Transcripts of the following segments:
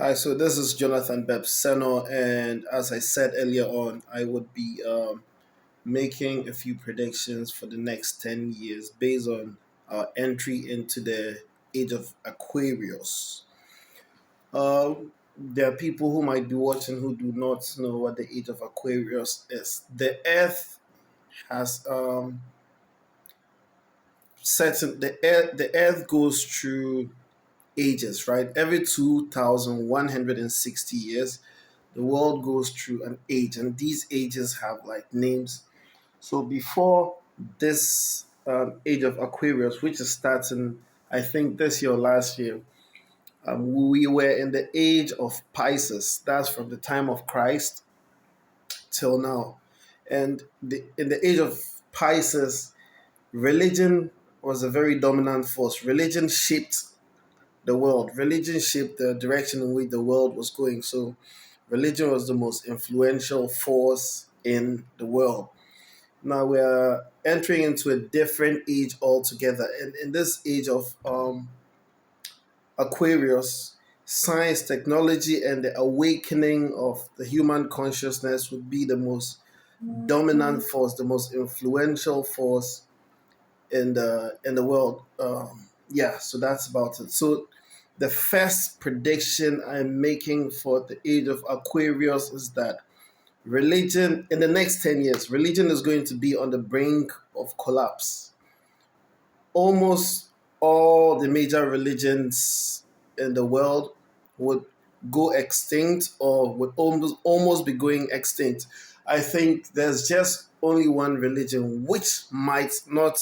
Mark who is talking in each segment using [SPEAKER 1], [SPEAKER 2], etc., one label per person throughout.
[SPEAKER 1] Hi, so this is Jonathan Bebseno, and as I said earlier on, I would be making a few predictions for the next 10 years based on our entry into the age of Aquarius. There are people who might be watching who do not know what the age of Aquarius is. The Earth has the Earth goes through ages, right? Every 2,160 years, the world goes through an age, and these ages have like names. So before this age of Aquarius, which is starting, I think this year or last year, we were in the age of Pisces. That's from the time of Christ till now. And in the age of Pisces, religion was a very dominant force. Religion shaped the world. Religion shaped the direction in which the world was going. So religion was the most influential force in the world. Now we're entering into a different age altogether. And in this age of Aquarius, science, technology, and the awakening of the human consciousness would be the most dominant force, the most influential force in the world. Yeah, so that's about it. So the first prediction I'm making for the age of Aquarius is that religion in the next 10 years, religion is going to be on the brink of collapse. Almost all the major religions in the world would go extinct or would almost be going extinct. I think there's just only one religion which might not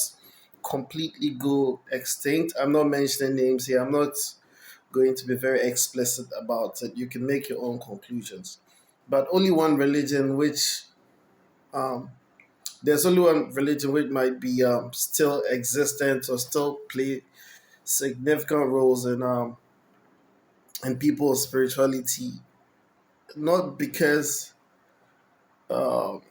[SPEAKER 1] completely go extinct. I'm not mentioning names here. I'm not going to be very explicit about it. You can make your own conclusions. But only one religion which um, there's only one religion which might be still existent or still play significant roles in people's spirituality, not because um,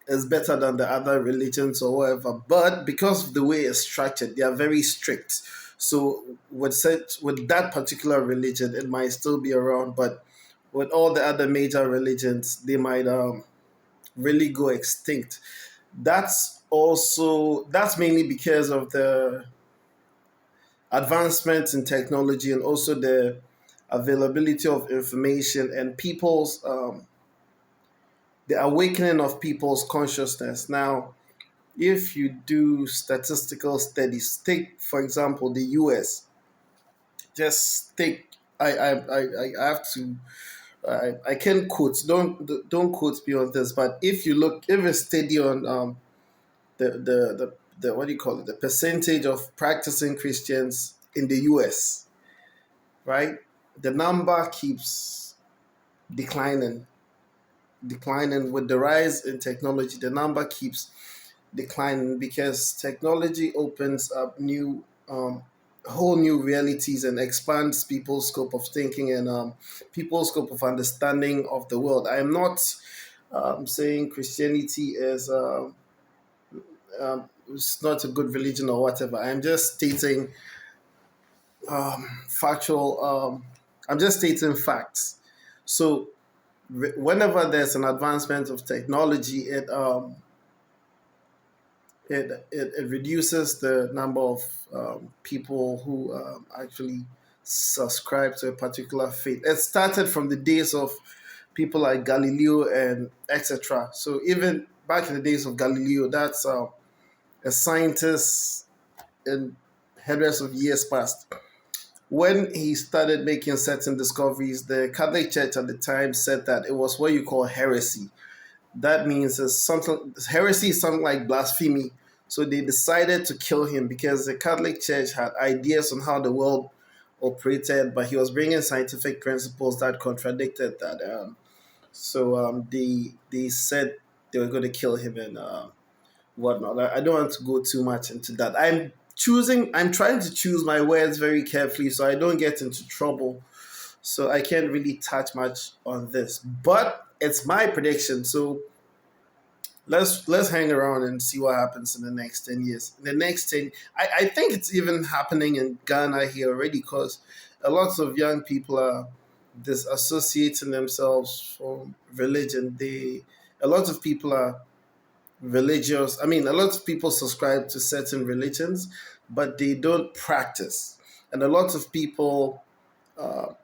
[SPEAKER 1] it's better than the other religions or whatever, but because of the way it's structured, they are very strict. So with that particular religion, it might still be around, but with all the other major religions, they might really go extinct. That's mainly because of the advancements in technology and also the availability of information and people's the awakening of people's consciousness. Now, if you do statistical studies, take for example the U.S. Just take I have to I can quote, don't quote me on this, but if you study on the what do you call it, the percentage of practicing Christians in the US, right? The number keeps declining, declining with the rise in technology. The number keeps declining because technology opens up new whole new realities and expands people's scope of thinking and people's scope of understanding of the world. I am not saying Christianity is it's not a good religion or whatever. I'm just stating factual. I'm just stating facts. So whenever there's an advancement of technology, it reduces the number of people who actually subscribe to a particular faith. It started from the days of people like Galileo and etc. So even back in the days of Galileo, that's a scientist in hundreds of years past. When he started making certain discoveries, the Catholic Church at the time said that it was what you call heresy. That means it's something heresy is something like blasphemy. So they decided to kill him because the Catholic Church had ideas on how the world operated, but he was bringing scientific principles that contradicted that. They said they were going to kill him and whatnot. I don't want to go too much into that. I'm trying to choose my words very carefully so I don't get into trouble. So I can't really touch much on this. But it's my prediction. So let's hang around and see what happens in the next 10 years. In the next 10, I think it's even happening in Ghana here already because a lot of young people are disassociating themselves from religion. A lot of people are religious. I mean, a lot of people subscribe to certain religions, but they don't practice. And a lot of people are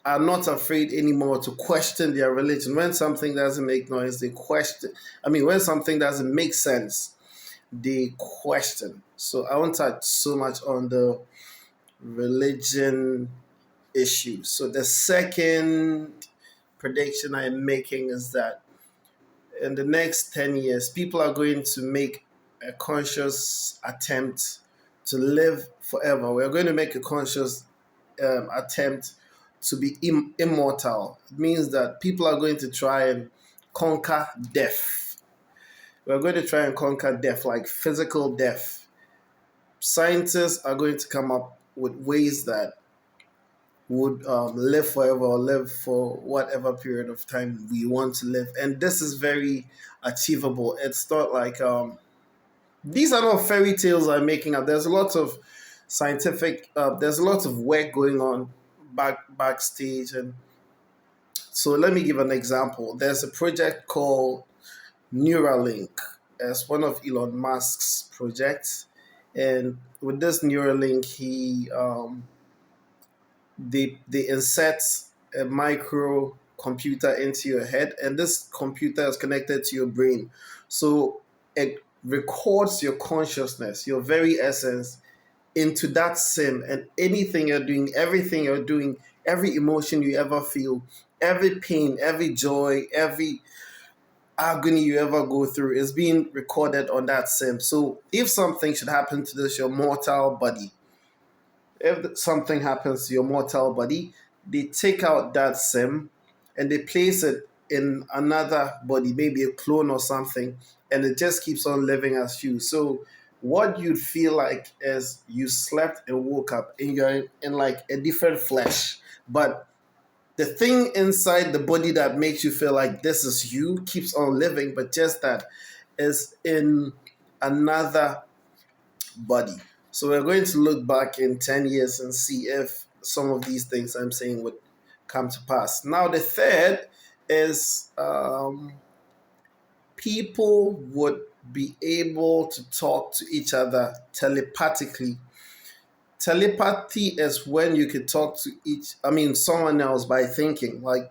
[SPEAKER 1] not afraid anymore to question their religion. When something doesn't make noise, they question. I mean, when something doesn't make sense, they question. So I won't touch so much on the religion issue. So the second prediction I'm making is that in the next 10 years, people are going to make a conscious attempt to live forever. We're going to make a conscious attempt to be immortal. It means that people are going to try and conquer death. We're going to try and conquer death, like physical death. Scientists are going to come up with ways that would live forever or live for whatever period of time we want to live. And this is very achievable. It's not like these are not fairy tales I'm making up. There's a lot of there's a lot of work going on backstage. And so let me give an example. There's a project called Neuralink. It's one of Elon Musk's projects. And with this Neuralink, they insert a micro computer into your head, and this computer is connected to your brain. So it records your consciousness, your very essence, into that sim, and anything you're doing, everything you're doing, every emotion you ever feel, every pain, every joy, every agony you ever go through is being recorded on that sim. So if something should happen to this your mortal body, if something happens to your mortal body, they take out that sim and they place it in another body, maybe a clone or something, and it just keeps on living as you. So what you'd feel like is you slept and woke up and you're in like a different flesh. But the thing inside the body that makes you feel like this is you keeps on living, but just that is in another body. So we're going to look back in 10 years and see if some of these things I'm saying would come to pass. Now, the third is people would be able to talk to each other telepathically. Telepathy is when you can talk to someone else by thinking, like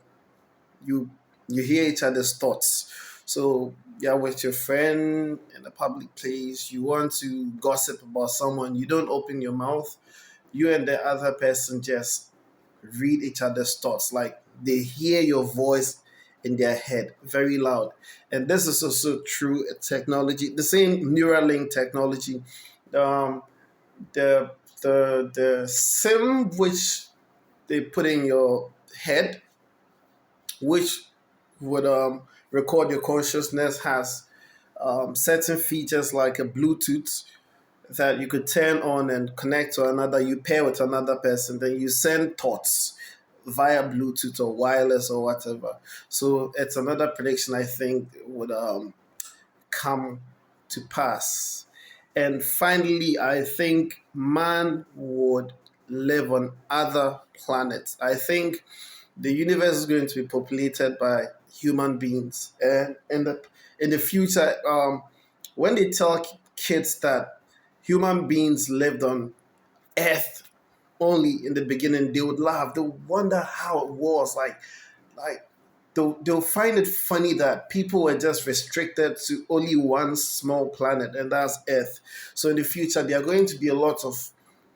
[SPEAKER 1] you you hear each other's thoughts. So you're with your friend in a public place, you want to gossip about someone, you don't open your mouth, you and the other person just read each other's thoughts, like they hear your voice in their head very loud. And this is also true technology, the same Neuralink technology. Um, the the sim which they put in your head, which would record your consciousness, has certain features like a Bluetooth that you could turn on and connect to another. You pair with another person, then you send thoughts via Bluetooth or wireless or whatever. So it's another prediction I think would come to pass. And finally, I think man would live on other planets. I think the universe is going to be populated by human beings. And in the future, when they tell kids that human beings lived on Earth only in the beginning, they would laugh. They would wonder how it was. Like they'll find it funny that people were just restricted to only one small planet, and that's Earth. So in the future, there are going to be a lot of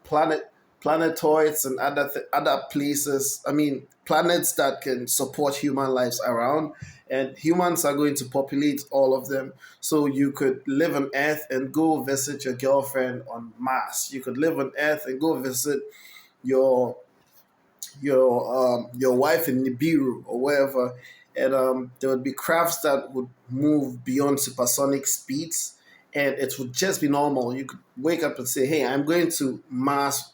[SPEAKER 1] planet planetoids and other places. I mean, planets that can support human lives around, and humans are going to populate all of them. So you could live on Earth and go visit your girlfriend on Mars. You could live on Earth and go visit your your wife in Nibiru or wherever, and there would be crafts that would move beyond supersonic speeds, and it would just be normal. You could wake up and say, "Hey, I'm going to Mars.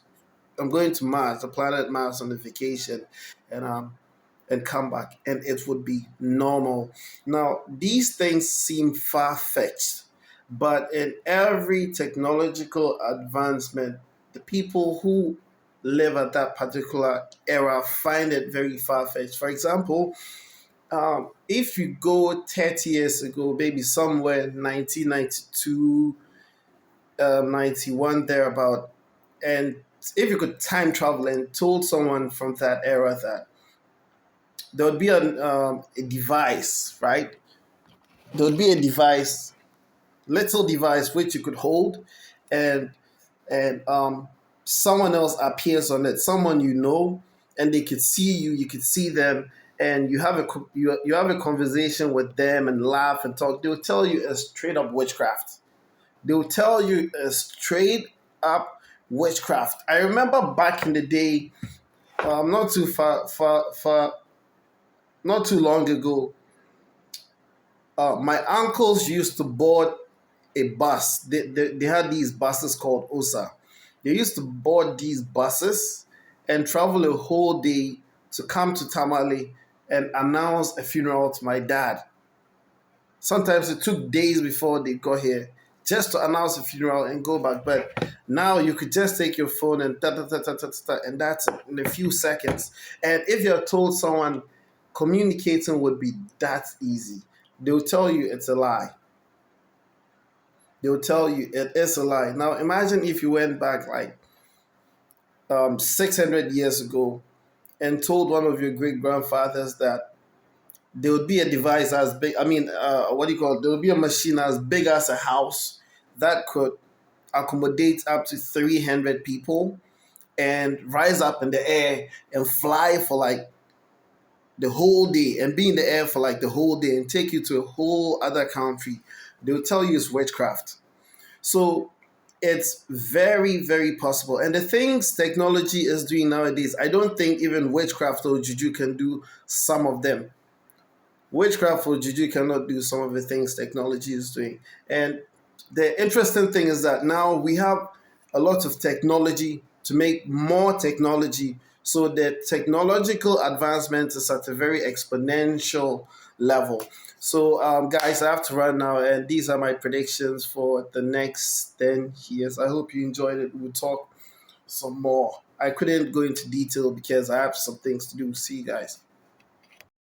[SPEAKER 1] I'm going to Mars, the planet Mars, on a vacation," and come back, and it would be normal. Now, these things seem far fetched, but in every technological advancement, the people who live at that particular era find it very far-fetched. For example, if you go 30 years ago, maybe somewhere 1992, 91, thereabout, and if you could time travel and told someone from that era that there would be a device, right? There would be a device, little device which you could hold, and and someone else appears on it, someone you know, and they could see you, you could see them, and you have a conversation with them and laugh and talk. They'll tell you a straight up witchcraft. They'll tell you a straight up witchcraft. I remember back in the day, not too not too long ago, my uncles used to board a bus. They had these buses called Osa. They used to board these buses and travel a whole day to come to Tamale and announce a funeral to my dad. Sometimes it took days before they got here just to announce a funeral and go back. But now you could just take your phone and and that's in a few seconds. And if you're told someone communicating would be that easy, they'll tell you it's a lie. They'll tell you it is a lie. Now imagine if you went back like 600 years ago and told one of your great grandfathers that there would be a device as big, I mean, what do you call it? There would be a machine as big as a house that could accommodate up to 300 people and rise up in the air and fly for like the whole day and be in the air for like the whole day and take you to a whole other country. They'll tell you it's witchcraft. So it's very, very possible. And the things technology is doing nowadays, I don't think even witchcraft or juju can do some of them. Witchcraft or juju cannot do some of the things technology is doing. And the interesting thing is that now we have a lot of technology to make more technology. So the technological advancement is at a very exponential level. So, guys, I have to run now, and these are my predictions for the next 10 years. I hope you enjoyed it. We'll talk some more. I couldn't go into detail because I have some things to do. See you guys.